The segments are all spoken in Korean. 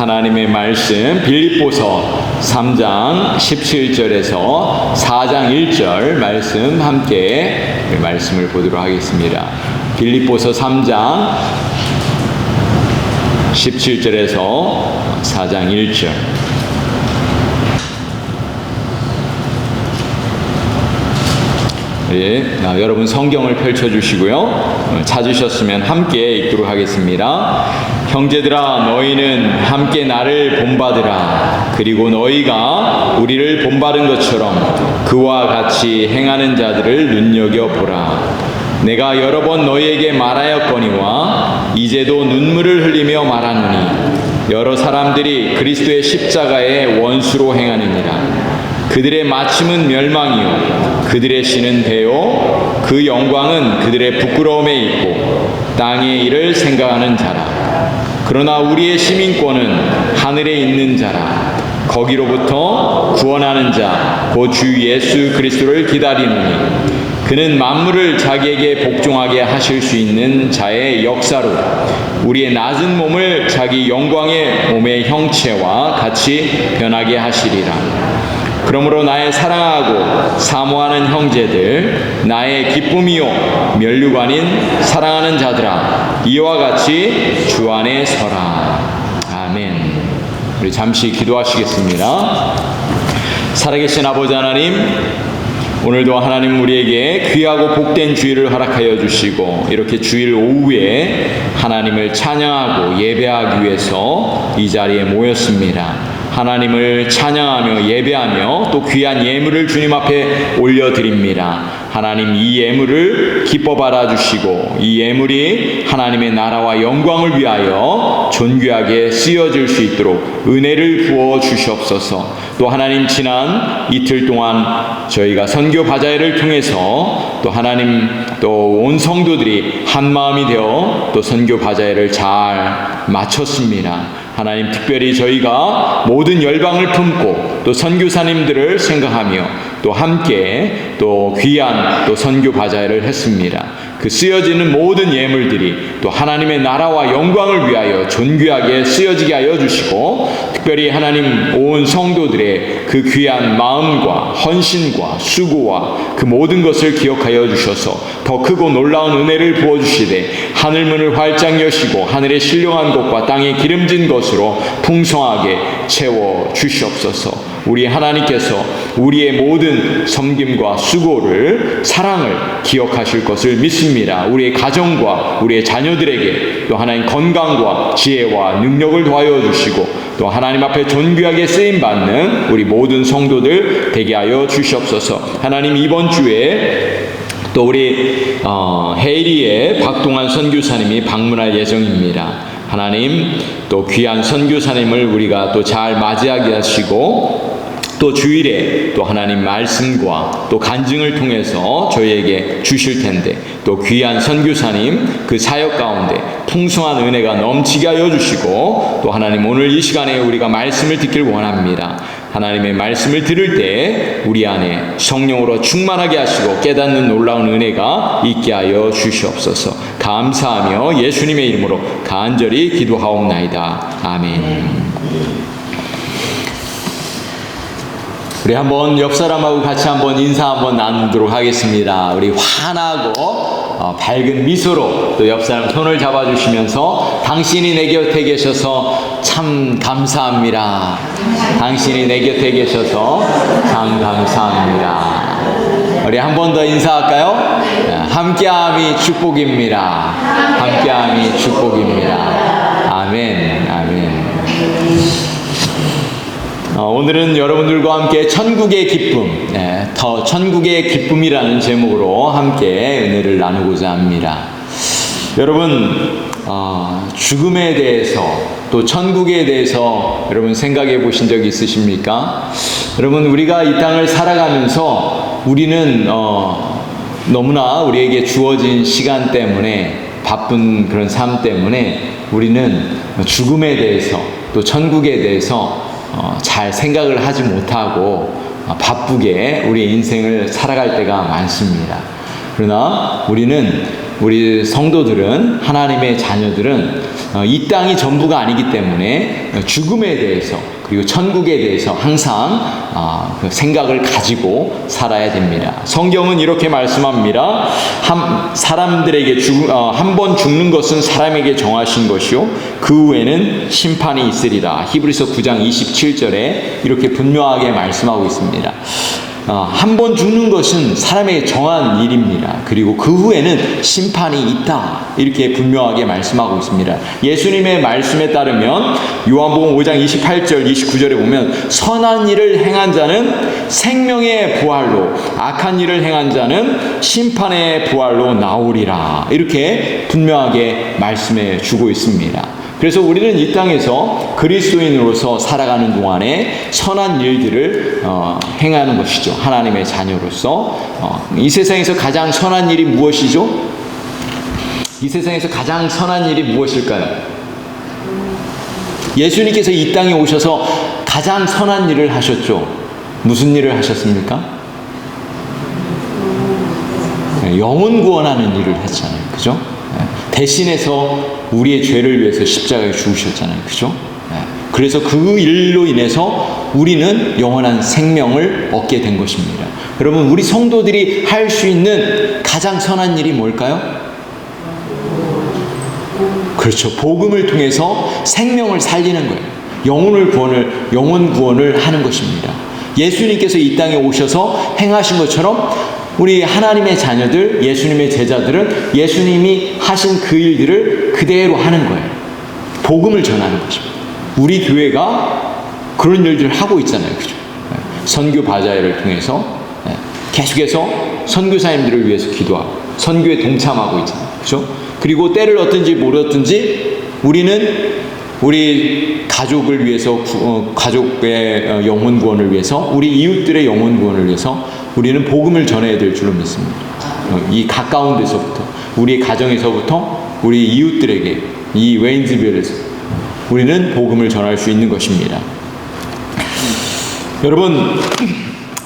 하나님의 말씀 빌립보서 3장 17절에서 4장 1절 말씀 함께 말씀을 보도록 하겠습니다. 빌립보서 3장 17절에서 4장 1절. 여러분 성경을 펼쳐주시고요. 찾으셨으면 함께 읽도록 하겠습니다. 형제들아, 너희는 함께 나를 본받으라. 그리고 너희가 우리를 본받은 것처럼 그와 같이 행하는 자들을 눈여겨보라. 내가 여러 번 너희에게 말하였거니와 이제도 눈물을 흘리며 말하노니 여러 사람들이 그리스도의 십자가의 원수로 행하느니라. 그들의 마침은 멸망이요 그들의 신은 배요 그 영광은 그들의 부끄러움에 있고 땅의 일을 생각하는 자라. 그러나 우리의 시민권은 하늘에 있는 자라. 거기로부터 구원하는 자 곧 주 예수 그리스도를 기다리노니 그는 만물을 자기에게 복종하게 하실 수 있는 자의 역사로 우리의 낮은 몸을 자기 영광의 몸의 형체와 같이 변하게 하시리라. 그러므로 나의 사랑하고 사모하는 형제들, 나의 기쁨이요 면류관인 사랑하는 자들아, 이와 같이 주 안에 서라. 아멘. 우리 잠시 기도하시겠습니다. 살아계신 아버지 하나님, 오늘도 하나님 우리에게 귀하고 복된 주일을 허락하여 주시고 이렇게 주일 오후에 하나님을 찬양하고 예배하기 위해서 이 자리에 모였습니다. 하나님을 찬양하며 예배하며 또 귀한 예물을 주님 앞에 올려드립니다. 하나님, 이 예물을 기뻐 받아주시고 이 예물이 하나님의 나라와 영광을 위하여 존귀하게 쓰여질 수 있도록 은혜를 부어 주시옵소서. 또 하나님, 지난 이틀 동안 저희가 선교 바자회를 통해서 또 하나님 또 온 성도들이 한 마음이 되어 또 선교 바자회를 잘 마쳤습니다. 하나님, 특별히 저희가 모든 열방을 품고 또 선교사님들을 생각하며 또 함께 또 귀한 또 선교 바자회를 했습니다. 그 쓰여지는 모든 예물들이 또 하나님의 나라와 영광을 위하여 존귀하게 쓰여지게 하여 주시고, 특별히 하나님 온 성도들의 그 귀한 마음과 헌신과 수고와 그 모든 것을 기억하여 주셔서 더 크고 놀라운 은혜를 부어주시되 하늘문을 활짝 여시고 하늘의 신령한 것과 땅의 기름진 것으로 풍성하게 채워 주시옵소서. 우리 하나님께서 우리의 모든 섬김과 수고를, 사랑을 기억하실 것을 믿습니다. 우리의 가정과 우리의 자녀들에게 또 하나님 건강과 지혜와 능력을 더하여 주시고 또 하나님 앞에 존귀하게 쓰임받는 우리 모든 성도들 되게 하여 주시옵소서. 하나님, 이번 주에 또 우리 해리의 박동환 선교사님이 방문할 예정입니다. 하나님, 또 귀한 선교사님을 우리가 또 잘 맞이하게 하시고 또 주일에 또 하나님 말씀과 또 간증을 통해서 저희에게 주실 텐데 또 귀한 선교사님 그 사역 가운데 풍성한 은혜가 넘치게 하여 주시고 또 하나님, 오늘 이 시간에 우리가 말씀을 듣길 원합니다. 하나님의 말씀을 들을 때 우리 안에 성령으로 충만하게 하시고 깨닫는 놀라운 은혜가 있게 하여 주시옵소서. 감사하며 예수님의 이름으로 간절히 기도하옵나이다. 아멘. 우리 한번 옆 사람하고 같이 한번 인사 한번 나누도록 하겠습니다. 우리 환하고 밝은 미소로 또 옆 사람 손을 잡아주시면서 당신이 내 곁에 계셔서 참 감사합니다. 당신이 내 곁에 계셔서 참 감사합니다. 우리 한 번 더 인사할까요? 함께함이 축복입니다. 함께함이 축복입니다. 아멘. 아멘. 오늘은 여러분들과 함께 천국의 기쁨, 더 천국의 기쁨이라는 제목으로 함께 은혜를 나누고자 합니다. 여러분, 죽음에 대해서 또 천국에 대해서 여러분 생각해 보신 적 있으십니까? 여러분, 우리가 이 땅을 살아가면서 우리는 너무나 우리에게 주어진 시간 때문에, 바쁜 그런 삶 때문에 우리는 죽음에 대해서 또 천국에 대해서 잘 생각을 하지 못하고 바쁘게 우리의 인생을 살아갈 때가 많습니다. 그러나 우리는 우리 성도들은, 하나님의 자녀들은 이 땅이 전부가 아니기 때문에 죽음에 대해서 그리고 천국에 대해서 항상 그 생각을 가지고 살아야 됩니다. 성경은 이렇게 말씀합니다. 사람들에게 한 번 죽는 것은 사람에게 정하신 것이요 그 후에는 심판이 있으리라. 히브리서 9장 27절에 이렇게 분명하게 말씀하고 있습니다. 한 번 죽는 것은 사람에게 정한 일입니다. 그리고 그 후에는 심판이 있다. 이렇게 분명하게 말씀하고 있습니다. 예수님의 말씀에 따르면 요한복음 5장 28절 29절에 보면 선한 일을 행한 자는 생명의 부활로, 악한 일을 행한 자는 심판의 부활로 나오리라. 이렇게 분명하게 말씀해 주고 있습니다. 그래서 우리는 이 땅에서 그리스도인으로서 살아가는 동안에 선한 일들을 행하는 것이죠. 하나님의 자녀로서. 이 세상에서 가장 선한 일이 무엇이죠? 이 세상에서 가장 선한 일이 무엇일까요? 예수님께서 이 땅에 오셔서 가장 선한 일을 하셨죠. 무슨 일을 하셨습니까? 영혼 구원하는 일을 했잖아요. 그죠? 대신해서 우리의 죄를 위해서 십자가에 죽으셨잖아요. 그죠? 그래서 그 일로 인해서 우리는 영원한 생명을 얻게 된 것입니다. 여러분, 우리 성도들이 할 수 있는 가장 선한 일이 뭘까요? 그렇죠. 복음을 통해서 생명을 살리는 거예요. 영혼 구원을 하는 것입니다. 예수님께서 이 땅에 오셔서 행하신 것처럼 우리 하나님의 자녀들, 예수님의 제자들은 예수님이 하신 그 일들을 그대로 하는 거예요. 복음을 전하는 것입니다. 우리 교회가 그런 일들을 하고 있잖아요. 그죠? 선교 바자회를 통해서 계속해서 선교사님들을 위해서 기도하고 선교에 동참하고 있잖아요. 그죠? 그리고 때를 얻든지 못 얻든지 우리는 우리 가족을 위해서, 가족의 영혼 구원을 위해서, 우리 이웃들의 영혼 구원을 위해서 우리는 복음을 전해야 될 줄로 믿습니다. 이 가까운 데서부터, 우리 가정에서부터 우리 이웃들에게, 이 웨인즈빌에서 우리는 복음을 전할 수 있는 것입니다. 여러분,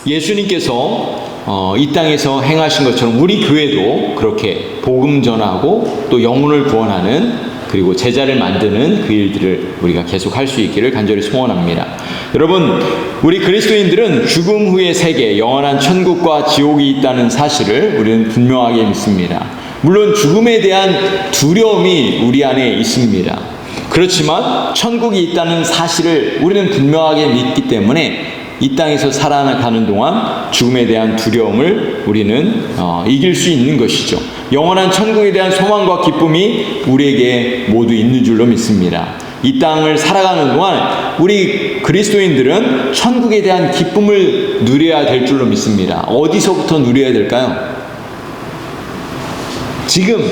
예수님께서 이 땅에서 행하신 것처럼 우리 교회도 그렇게 복음 전하고 또 영혼을 구원하는, 그리고 제자를 만드는 그 일들을 우리가 계속 할 수 있기를 간절히 소원합니다. 여러분, 우리 그리스도인들은 죽음 후의 세계, 영원한 천국과 지옥이 있다는 사실을 우리는 분명하게 믿습니다. 물론 죽음에 대한 두려움이 우리 안에 있습니다. 그렇지만 천국이 있다는 사실을 우리는 분명하게 믿기 때문에 이 땅에서 살아가는 동안 죽음에 대한 두려움을 우리는 이길 수 있는 것이죠. 영원한 천국에 대한 소망과 기쁨이 우리에게 모두 있는 줄로 믿습니다. 이 땅을 살아가는 동안 우리 그리스도인들은 천국에 대한 기쁨을 누려야 될 줄로 믿습니다. 어디서부터 누려야 될까요? 지금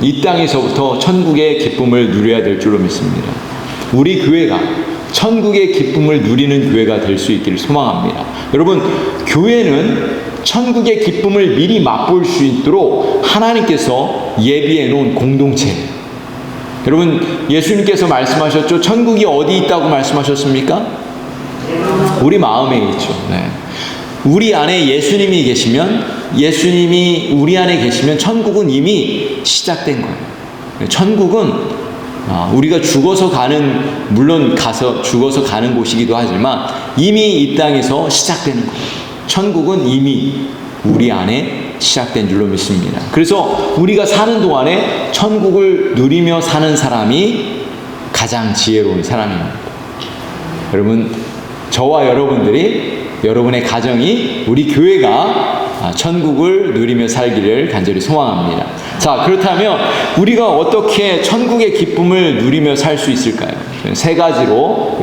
이 땅에서부터 천국의 기쁨을 누려야 될 줄로 믿습니다. 우리 교회가 천국의 기쁨을 누리는 교회가 될 수 있기를 소망합니다. 여러분, 교회는 천국의 기쁨을 미리 맛볼 수 있도록 하나님께서 예비해 놓은 공동체예요. 여러분, 예수님께서 말씀하셨죠. 천국이 어디 있다고 말씀하셨습니까? 우리 마음에 있죠. 네. 우리 안에 예수님이 계시면, 예수님이 우리 안에 계시면 천국은 이미 시작된 거예요. 천국은 우리가 죽어서 가는, 물론 가서 죽어서 가는 곳이기도 하지만 이미 이 땅에서 시작되는 거예요. 천국은 이미 우리 안에 시작된 줄로 믿습니다. 그래서 우리가 사는 동안에 천국을 누리며 사는 사람이 가장 지혜로운 사람입니다. 여러분, 저와 여러분들이, 여러분의 가정이, 우리 교회가 천국을 누리며 살기를 간절히 소망합니다. 자, 그렇다면 우리가 어떻게 천국의 기쁨을 누리며 살 수 있을까요? 세 가지로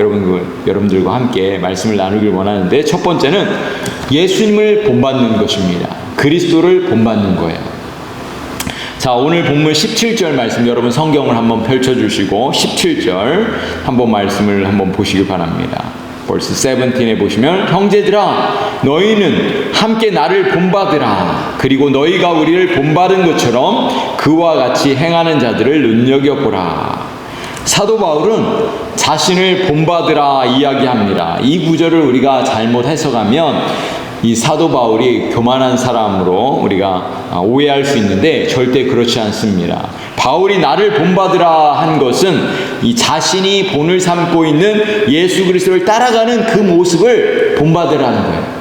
여러분들과 함께 말씀을 나누길 원하는데, 첫 번째는 예수님을 본받는 것입니다. 그리스도를 본받는 거예요. 자, 오늘 본문 17절 말씀, 여러분 성경을 한번 펼쳐주시고 17절 한번 말씀을 한번 보시길 바랍니다. 벌써 17에 보시면, 형제들아 너희는 함께 나를 본받으라. 그리고 너희가 우리를 본받은 것처럼 그와 같이 행하는 자들을 눈여겨보라. 사도 바울은 자신을 본받으라 이야기합니다. 이 구절을 우리가 잘못 해석하면 이 사도 바울이 교만한 사람으로 우리가 오해할 수 있는데 절대 그렇지 않습니다. 바울이 나를 본받으라 한 것은 이 자신이 본을 삼고 있는 예수 그리스도를 따라가는 그 모습을 본받으라는 거예요.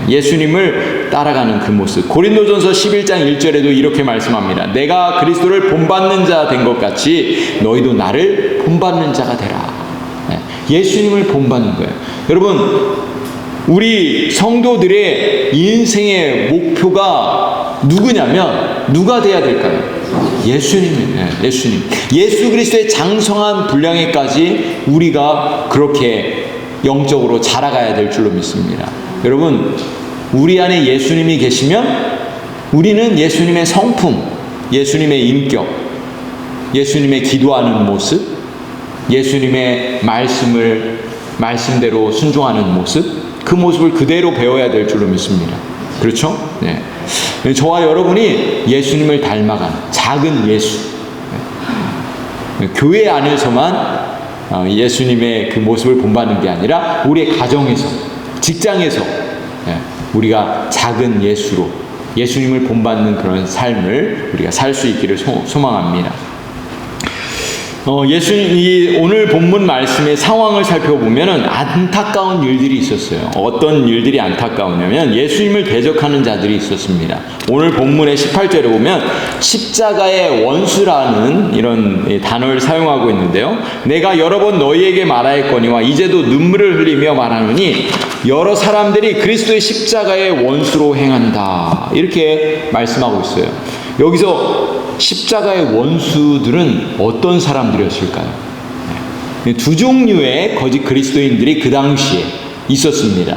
예수님을 따라가는 그 모습. 고린도전서 11장 1절에도 이렇게 말씀합니다. 내가 그리스도를 본받는 자 된 것 같이 너희도 나를 본받는 자가 되라. 예수님을 본받는 거예요. 여러분, 우리 성도들의 인생의 목표가 누구냐면 누가 돼야 될까요? 예수님이에요. 예수님. 예수 그리스도의 장성한 분량에까지 우리가 그렇게 영적으로 자라가야 될 줄로 믿습니다. 여러분, 우리 안에 예수님이 계시면 우리는 예수님의 성품, 예수님의 인격, 예수님의 기도하는 모습, 예수님의 말씀대로 순종하는 모습, 그 모습을 그대로 배워야 될 줄로 믿습니다. 그렇죠? 네. 저와 여러분이 예수님을 닮아가는 작은 예수. 교회 안에서만 예수님의 그 모습을 본받는 게 아니라 우리의 가정에서, 직장에서 우리가 작은 예수로 예수님을 본받는 그런 삶을 우리가 살 수 있기를 소망합니다. 예수님이 오늘 본문 말씀의 상황을 살펴보면 안타까운 일들이 있었어요. 어떤 일들이 안타까우냐면 예수님을 대적하는 자들이 있었습니다. 오늘 본문의 18절에 보면 십자가의 원수라는 이런 단어를 사용하고 있는데요. 내가 여러 번 너희에게 말하였거니와 이제도 눈물을 흘리며 말하노니 여러 사람들이 그리스도의 십자가의 원수로 행한다. 이렇게 말씀하고 있어요. 여기서 십자가의 원수들은 어떤 사람들이었을까요? 두 종류의 거짓 그리스도인들이 그 당시에 있었습니다.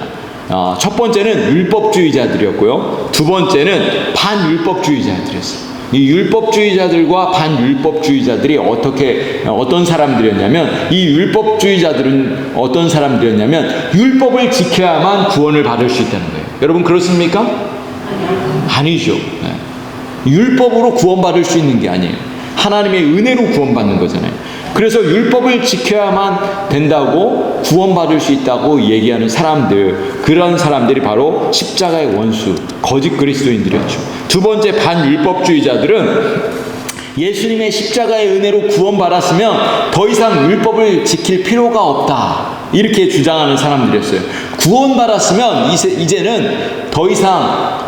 첫 번째는 율법주의자들이었고요. 두 번째는 반율법주의자들이었어요. 이 율법주의자들과 반율법주의자들이 어떤 사람들이었냐면, 이 율법주의자들은 어떤 사람들이었냐면 율법을 지켜야만 구원을 받을 수 있다는 거예요. 여러분, 그렇습니까? 아니죠. 율법으로 구원받을 수 있는 게 아니에요. 하나님의 은혜로 구원받는 거잖아요. 그래서 율법을 지켜야만 된다고 구원받을 수 있다고 얘기하는 사람들, 그런 사람들이 바로 십자가의 원수, 거짓 그리스도인들이었죠. 두 번째 반율법주의자들은 예수님의 십자가의 은혜로 구원받았으면 더 이상 율법을 지킬 필요가 없다, 이렇게 주장하는 사람들이었어요. 구원받았으면 이제는 더 이상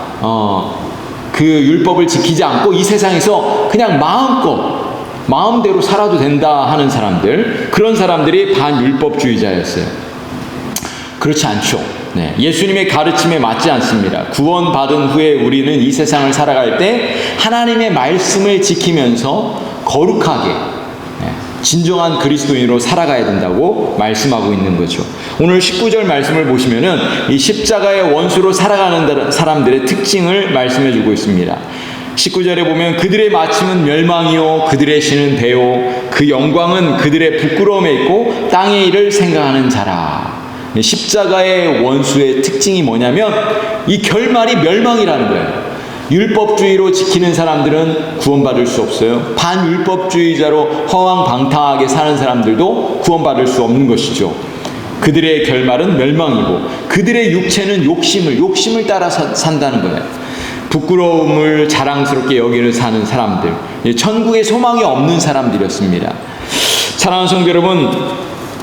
그 율법을 지키지 않고 이 세상에서 그냥 마음대로 살아도 된다 하는 사람들, 그런 사람들이 반율법주의자였어요. 그렇지 않죠. 예수님의 가르침에 맞지 않습니다. 구원받은 후에 우리는 이 세상을 살아갈 때 하나님의 말씀을 지키면서 거룩하게 진정한 그리스도인으로 살아가야 된다고 말씀하고 있는 거죠. 오늘 19절 말씀을 보시면은 이 십자가의 원수로 살아가는 사람들의 특징을 말씀해 주고 있습니다. 19절에 보면 그들의 마침은 멸망이요 그들의 신은 배요 그 영광은 그들의 부끄러움에 있고 땅의 일을 생각하는 자라. 십자가의 원수의 특징이 뭐냐면 이 결말이 멸망이라는 거예요. 율법주의로 지키는 사람들은 구원받을 수 없어요. 반율법주의자로 허황방탕하게 사는 사람들도 구원받을 수 없는 것이죠. 그들의 결말은 멸망이고 그들의 육체는 욕심을 따라 산다는 거예요. 부끄러움을 자랑스럽게 여기는 사는 사람들, 천국에 소망이 없는 사람들이었습니다. 사랑하는 성도 여러분,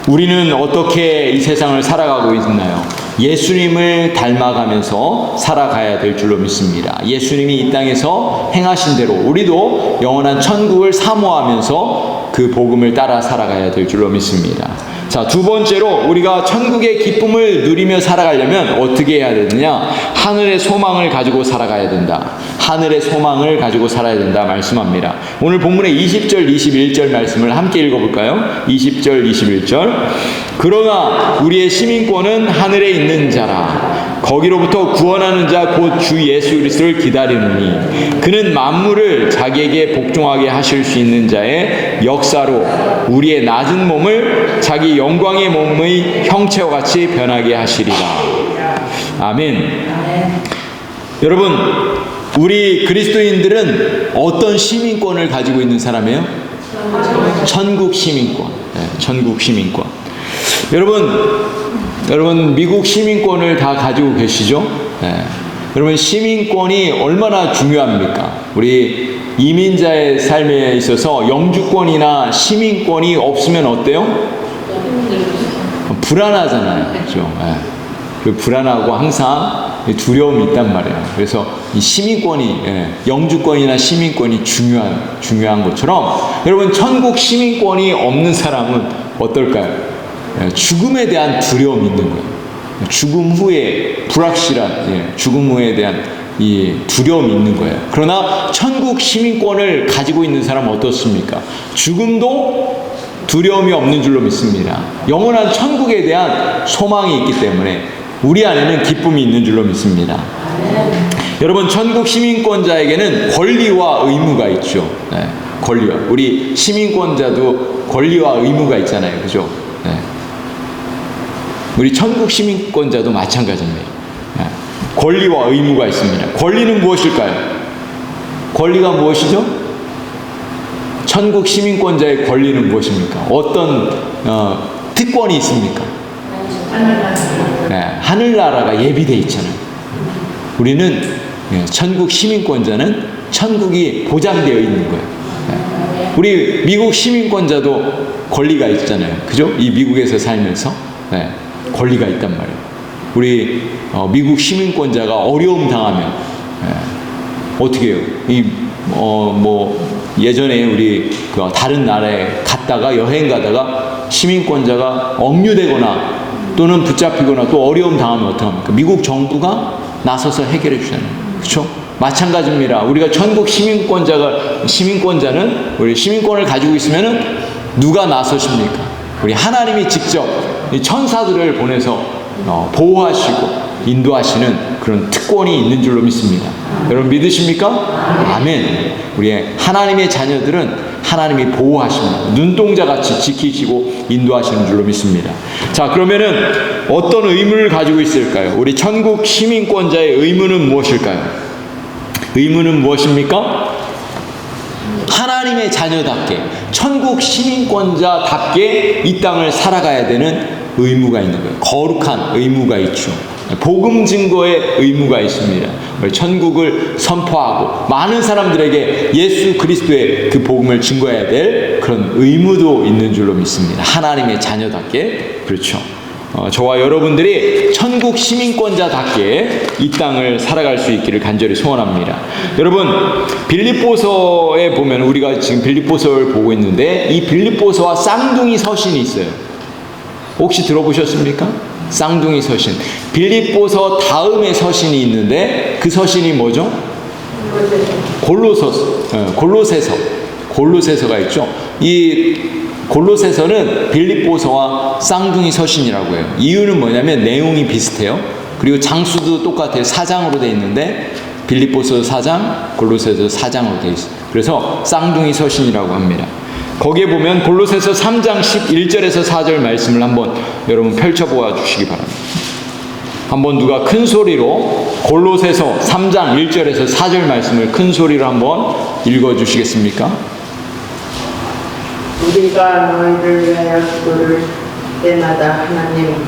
우리는 어떻게 이 세상을 살아가고 있나요? 예수님을 닮아가면서 살아가야 될 줄로 믿습니다. 예수님이 이 땅에서 행하신 대로 우리도 영원한 천국을 사모하면서 그 복음을 따라 살아가야 될 줄로 믿습니다. 자, 두 번째로 우리가 천국의 기쁨을 누리며 살아가려면 어떻게 해야 되느냐? 하늘의 소망을 가지고 살아가야 된다. 하늘의 소망을 가지고 살아야 된다 말씀합니다. 오늘 본문의 20절 21절 말씀을 함께 읽어볼까요? 20절 21절. 그러나 우리의 시민권은 하늘에 있는 자라. 거기로부터 구원하는 자 곧 주 예수 그리스도를 기다리느니 그는 만물을 자기에게 복종하게 하실 수 있는 자의 역사로 우리의 낮은 몸을 자기 영광의 몸의 형체와 같이 변하게 하시리라. 아멘. 여러분, 우리 그리스도인들은 어떤 시민권을 가지고 있는 사람이에요? 천국 시민권. 천국 시민권. 여러분 미국 시민권을 다 가지고 계시죠? 여러분, 시민권이 얼마나 중요합니까? 우리 이민자의 삶에 있어서 영주권이나 시민권이 없으면 어때요? 불안하잖아요. 그렇죠? 그 불안하고 항상 두려움이 있단 말이에요. 그래서 이 시민권이, 영주권이나 시민권이 중요한 것처럼, 여러분, 천국 시민권이 없는 사람은 어떨까요? 죽음에 대한 두려움이 있는 거예요. 죽음 후에 불확실한, 죽음 후에 대한 이 두려움이 있는 거예요. 그러나 천국 시민권을 가지고 있는 사람은 어떻습니까? 죽음도 두려움이 없는 줄로 믿습니다. 영원한 천국에 대한 소망이 있기 때문에 우리 안에는 기쁨이 있는 줄로 믿습니다. 여러분, 천국 시민권자에게는 권리와 의무가 있죠. 권리와, 우리 시민권자도 권리와 의무가 있잖아요. 그죠? 우리 천국 시민권자도 마찬가지입니다. 권리와 의무가 있습니다. 권리는 무엇일까요? 권리가 무엇이죠? 천국 시민권자의 권리는 무엇입니까? 어떤 특권이 있습니까? 하늘나라가 예비되어 있잖아요. 우리는, 천국 시민권자는 천국이 보장되어 있는 거예요. 우리 미국 시민권자도 권리가 있잖아요. 그죠? 이 미국에서 살면서 권리가 있단 말이에요. 우리 미국 시민권자가 어려움 당하면 어떻게 해요? 예전에 우리 다른 나라에 갔다가, 여행 가다가 시민권자가 억류되거나 또는 붙잡히거나 또 어려움 당하면 어떡합니까? 미국 정부가 나서서 해결해 주잖아요. 그렇죠? 마찬가지입니다. 우리가 천국 시민권자는 우리 시민권을 가지고 있으면은 누가 나서십니까? 우리 하나님이 직접 천사들을 보내서 보호하시고 인도하시는 그런 특권이 있는 줄로 믿습니다. 여러분 믿으십니까? 아멘. 우리 하나님의 자녀들은 하나님이 보호하십니다. 눈동자같이 지키시고 인도하시는 줄로 믿습니다. 자, 그러면은 어떤 의무를 가지고 있을까요? 우리 천국 시민권자의 의무는 무엇일까요? 의무는 무엇입니까? 하나님의 자녀답게, 천국 시민권자답게 이 땅을 살아가야 되는 의무가 있는 거예요. 거룩한 의무가 있죠. 복음 증거의 의무가 있습니다. 천국을 선포하고 많은 사람들에게 예수 그리스도의 그 복음을 증거해야 될 그런 의무도 있는 줄로 믿습니다. 하나님의 자녀답게. 그렇죠. 저와 여러분들이 천국 시민권자답게 이 땅을 살아갈 수 있기를 간절히 소원합니다. 여러분, 빌립보서에 보면, 우리가 지금 빌립보서를 보고 있는데 이 빌립보서와 쌍둥이 서신이 있어요. 혹시 들어보셨습니까? 쌍둥이 서신. 빌립보서 다음에 서신이 있는데 그 서신이 뭐죠? 골로새서가 있죠. 이 골로새서는 빌립보서와 쌍둥이 서신이라고 해요. 이유는 뭐냐면 내용이 비슷해요. 그리고 장수도 똑같아요. 4장으로 되어 있는데 빌립보서 4장, 골로새서 4장으로 되어 있어요. 그래서 쌍둥이 서신이라고 합니다. 거기에 보면 골로새서 3장 11절에서 4절 말씀을 한번 여러분 펼쳐보아 주시기 바랍니다. 한번 누가 큰 소리로 골로새서 3장 1절에서 4절 말씀을 큰 소리로 한번 읽어주시겠습니까? 우리가 너희를 위하여 기도를 때마다 하나님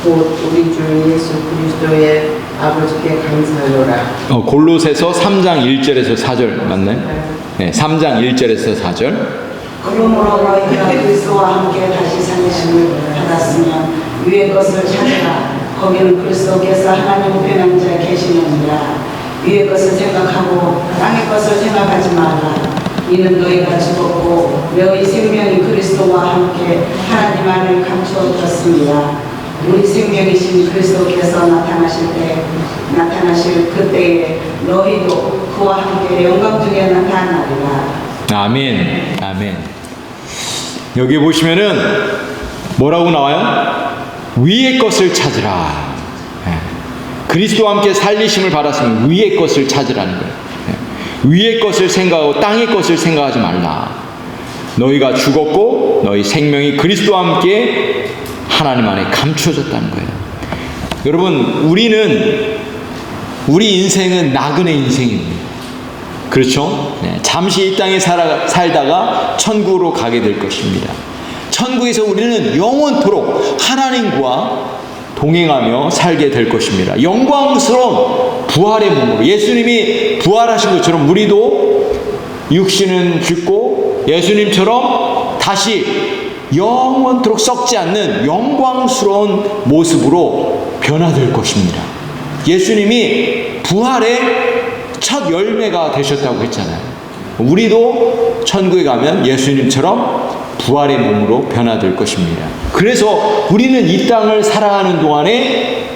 곧 우리 주 예수 그리스도의 아버지께 감사하노라. 골로새서 3장 1절에서 4절 맞나요? 네, 3장 1절에서 4절. 그러므로 너희가 그리스도와 함께 다시 살리심을 받았으면 위의 것을 찾으라. 거기는 그리스도께서 하나님 평양자에 계시느니라. 위의 것을 생각하고 땅의 것을 생각하지 말라. 이는 너희가 죽었고 너희 생명이 그리스도와 함께 하나님 안에 감추어졌습니다. 우리 생명이신 그리스도께서 나타나실 그때에 너희도 그와 함께 영광 중에 나타나리라. 아멘. 아멘. 여기 보시면은 뭐라고 나와요? 위의 것을 찾으라. 그리스도와 함께 살리심을 받았으면 위의 것을 찾으라는 거예요. 위의 것을 생각하고 땅의 것을 생각하지 말라. 너희가 죽었고 너희 생명이 그리스도와 함께 하나님 안에 감추어졌다는 거예요. 여러분, 우리 인생은 나그네 인생입니다. 그렇죠? 잠시 이 땅에 살다가 천국으로 가게 될 것입니다. 천국에서 우리는 영원토록 하나님과 동행하며 살게 될 것입니다. 영광스러운 부활의 몸으로 예수님이 부활하신 것처럼 우리도 육신은 죽고 예수님처럼 다시 영원토록 썩지 않는 영광스러운 모습으로 변화될 것입니다. 예수님이 부활의 첫 열매가 되셨다고 했잖아요. 우리도 천국에 가면 예수님처럼 부활의 몸으로 변화될 것입니다. 그래서 우리는 이 땅을 살아가는 동안에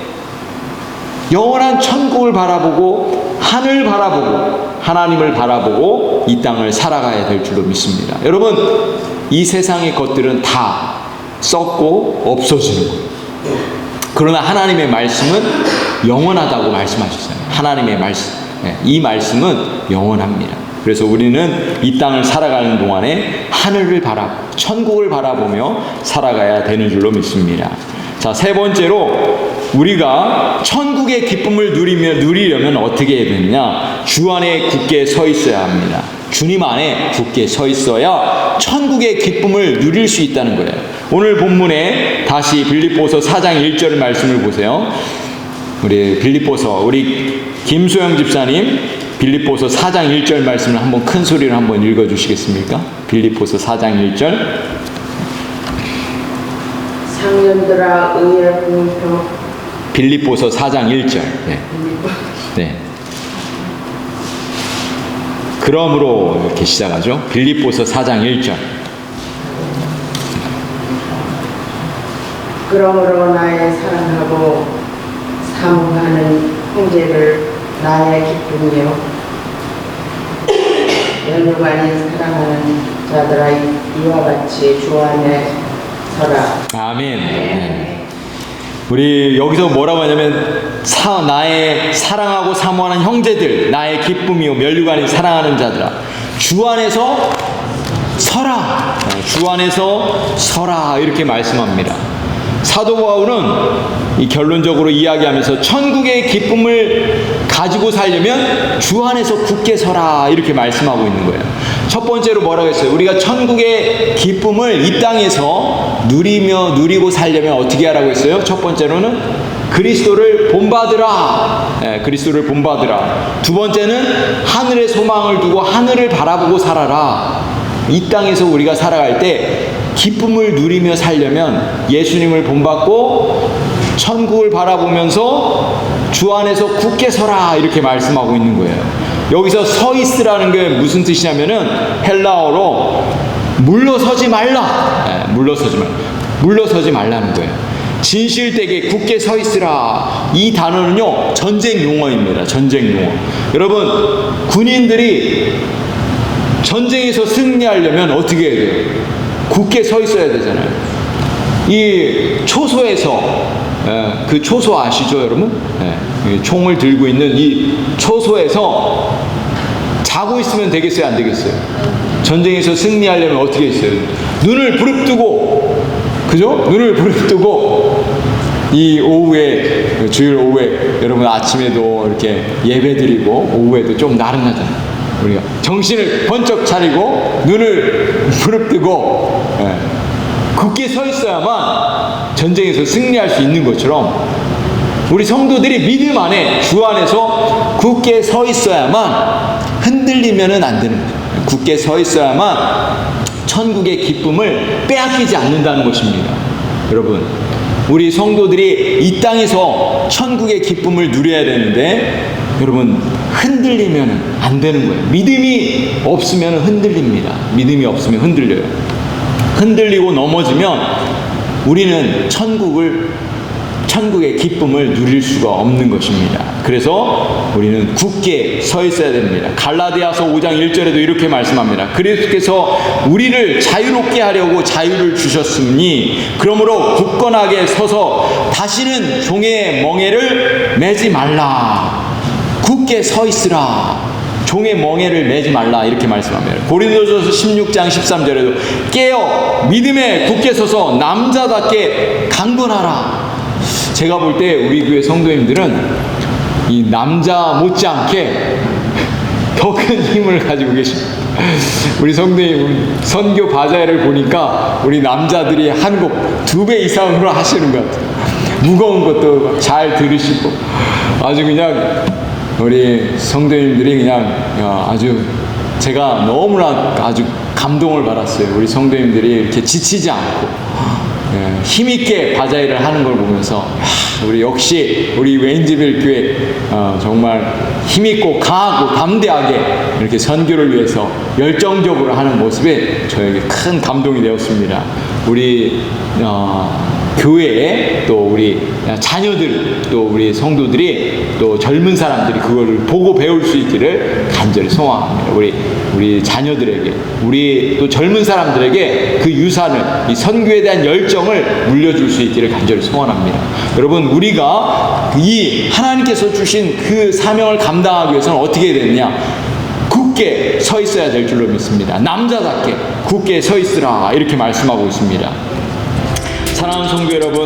영원한 천국을 바라보고 하늘 바라보고 하나님을 바라보고 이 땅을 살아가야 될 줄로 믿습니다. 여러분, 이 세상의 것들은 다 썩고 없어지는 거예요. 그러나 하나님의 말씀은 영원하다고 말씀하셨어요. 하나님의 말씀, 이 말씀은 영원합니다. 그래서 우리는 이 땅을 살아가는 동안에 하늘을 바라보고 천국을 바라보며 살아가야 되는 줄로 믿습니다. 자, 세 번째로 우리가 천국의 기쁨을 누리려면 어떻게 해야 되느냐? 주 안에 굳게 서 있어야 합니다. 주님 안에 굳게 서 있어야 천국의 기쁨을 누릴 수 있다는 거예요. 오늘 본문에 다시 빌립보서 4장 1절 말씀을 보세요. 우리 빌립보서, 우리 김소영 집사님 빌립보서 4장 1절 말씀을 한번 큰 소리로 한번 읽어주시겠습니까? 빌립보서 4장 1절. 상년들아 의의 공평. 빌립보서 4장 1절. 네. 그러므로 이렇게 시작하죠. 빌립보서 4장 1절. 그러므로 나의 사랑하고 사모하는 형제를 나의 기쁨이요 연유관이 사랑하는 자들아 이와 같이 주 안에 서라. 아멘. 네. 우리 여기서 뭐라고 하냐면 나의 사랑하고 사모하는 형제들, 나의 기쁨이요 면류관이 사랑하는 자들아 주 안에서 서라. 주 안에서 서라 이렇게 말씀합니다. 사도 바울은 이 결론적으로 이야기하면서 천국의 기쁨을 가지고 살려면 주 안에서 굳게 서라 이렇게 말씀하고 있는 거예요. 첫 번째로 뭐라고 했어요? 우리가 천국의 기쁨을 이 땅에서 누리고 살려면 어떻게 하라고 했어요? 첫 번째로는 그리스도를 본받으라. 그리스도를 본받으라. 두 번째는 하늘의 소망을 두고 하늘을 바라보고 살아라. 이 땅에서 우리가 살아갈 때 기쁨을 누리며 살려면 예수님을 본받고 천국을 바라보면서 주 안에서 굳게 서라 이렇게 말씀하고 있는 거예요. 여기서 서 있으라는 게 무슨 뜻이냐면은 헬라어로 물러서지 말라. 물러서지 말라는 거예요. 진실되게 굳게 서 있으라. 이 단어는요 전쟁 용어입니다. 전쟁 용어. 여러분, 군인들이 전쟁에서 승리하려면 어떻게 해야 돼요? 굳게 서 있어야 되잖아요. 이 초소에서 그 초소 아시죠, 여러분? 총을 들고 있는 이 초소에서 자고 있으면 되겠어요, 안 되겠어요? 전쟁에서 승리하려면 어떻게 했어요? 눈을 부릅뜨고, 그죠? 눈을 부릅뜨고 이 오후에, 주일 오후에 여러분 아침에도 이렇게 예배드리고 오후에도 좀 나른하잖아요. 우리가 정신을 번쩍 차리고 눈을 부릅뜨고 굳게 서 있어야만 전쟁에서 승리할 수 있는 것처럼 우리 성도들이 믿음 안에 주 안에서 굳게 서 있어야만 흔들리면은 안 되는 거예요. 굳게 서 있어야만 천국의 기쁨을 빼앗기지 않는다는 것입니다. 여러분, 우리 성도들이 이 땅에서 천국의 기쁨을 누려야 되는데 여러분 흔들리면 안 되는 거예요. 믿음이 없으면 흔들립니다. 믿음이 없으면 흔들려요. 흔들리고 넘어지면 우리는 천국의 기쁨을 누릴 수가 없는 것입니다. 그래서 우리는 굳게 서 있어야 됩니다. 갈라디아서 5장 1절에도 이렇게 말씀합니다. 그리스도께서 우리를 자유롭게 하려고 자유를 주셨으니 그러므로 굳건하게 서서 다시는 종의 멍에를 매지 말라. 굳게 서 있으라. 종의 멍에를 매지 말라 이렇게 말씀합니다. 고린도전서 16장 13절에도 깨어 믿음에 굳게 서서 남자답게 강건하라. 제가 볼 때 우리 교회 성도님들은 이 남자 못지않게 더 큰 힘을 가지고 계십니다. 우리 성도님 선교 바자회를 보니까 우리 남자들이 한국 2배 이상으로 하시는 것 같아요. 무거운 것도 잘 들으시고 아주 그냥 우리 성도님들이 그냥 아주 제가 너무나 아주 감동을 받았어요. 우리 성도님들이 이렇게 지치지 않고 힘있게 바자회를 하는 걸 보면서 우리 역시 우리 웨인즈빌 교회 정말 힘있고 강하고 담대하게 이렇게 선교를 위해서 열정적으로 하는 모습에 저에게 큰 감동이 되었습니다. 우리 교회에 또 우리 자녀들 또 우리 성도들이 또 젊은 사람들이 그거를 보고 배울 수 있기를 간절히 소망합니다. 우리 자녀들에게 우리 또 젊은 사람들에게 그 유산을 이 선교에 대한 열정을 물려줄 수 있기를 간절히 소원합니다. 여러분 우리가 이 하나님께서 주신 그 사명을 감당하기 위해서는 어떻게 해야 되느냐? 굳게 서 있어야 될 줄로 믿습니다. 남자답게 굳게 서 있으라 이렇게 말씀하고 있습니다. 사랑하는 성도 여러분,